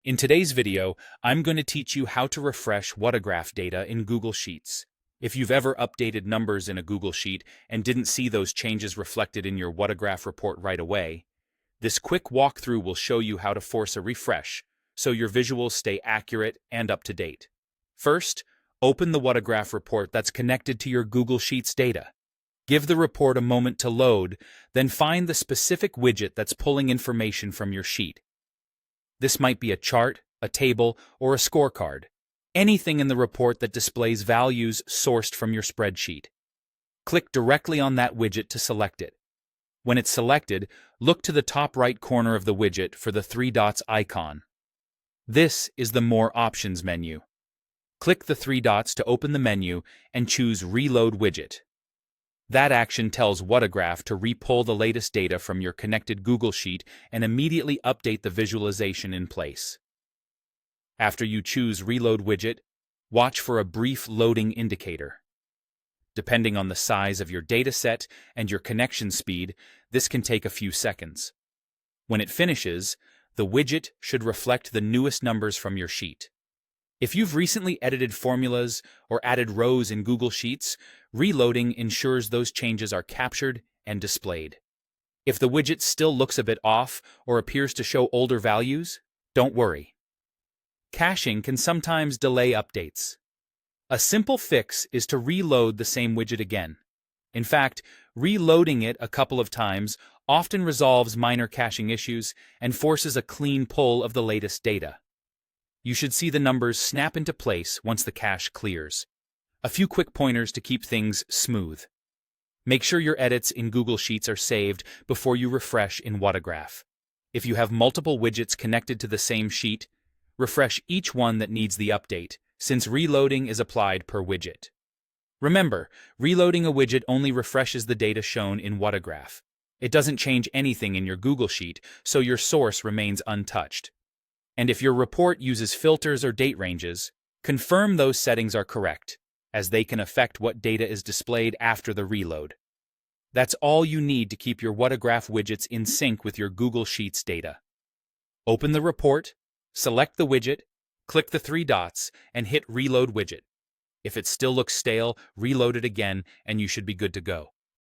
In today's video, I'm going to teach you how to refresh Whatagraph data in Google Sheets. If you've ever updated numbers in a Google Sheet and didn't see those changes reflected in your Whatagraph report right away, this quick walkthrough will show you how to force a refresh so your visuals stay accurate and up to date. First, open the Whatagraph report that's connected to your Google Sheets data. Give the report a moment to load, then find the specific widget that's pulling information from your sheet. This might be a chart, a table, or a scorecard. Anything in the report that displays values sourced from your spreadsheet. Click directly on that widget to select it. When it's selected, look to the top right corner of the widget for the three dots icon. This is the More Options menu. Click the three dots to open the menu and choose Reload Widget. That action tells Whatagraph to re-pull the latest data from your connected Google Sheet and immediately update the visualization in place. After you choose Reload Widget, watch for a brief loading indicator. Depending on the size of your dataset and your connection speed, this can take a few seconds. When it finishes, the widget should reflect the newest numbers from your sheet. If you've recently edited formulas or added rows in Google Sheets, reloading ensures those changes are captured and displayed. If the widget still looks a bit off or appears to show older values, don't worry. Caching can sometimes delay updates. A simple fix is to reload the same widget again. In fact, reloading it a couple of times often resolves minor caching issues and forces a clean pull of the latest data. You should see the numbers snap into place once the cache clears. A few quick pointers to keep things smooth. Make sure your edits in Google Sheets are saved before you refresh in Whatagraph. If you have multiple widgets connected to the same sheet, refresh each one that needs the update, since reloading is applied per widget. Remember, reloading a widget only refreshes the data shown in Whatagraph. It doesn't change anything in your Google Sheet, so your source remains untouched. And if your report uses filters or date ranges, confirm those settings are correct, as they can affect what data is displayed after the reload. That's all you need to keep your Whatagraph widgets in sync with your Google Sheets data. Open the report, select the widget, click the three dots, and hit Reload Widget. If it still looks stale, reload it again, and you should be good to go.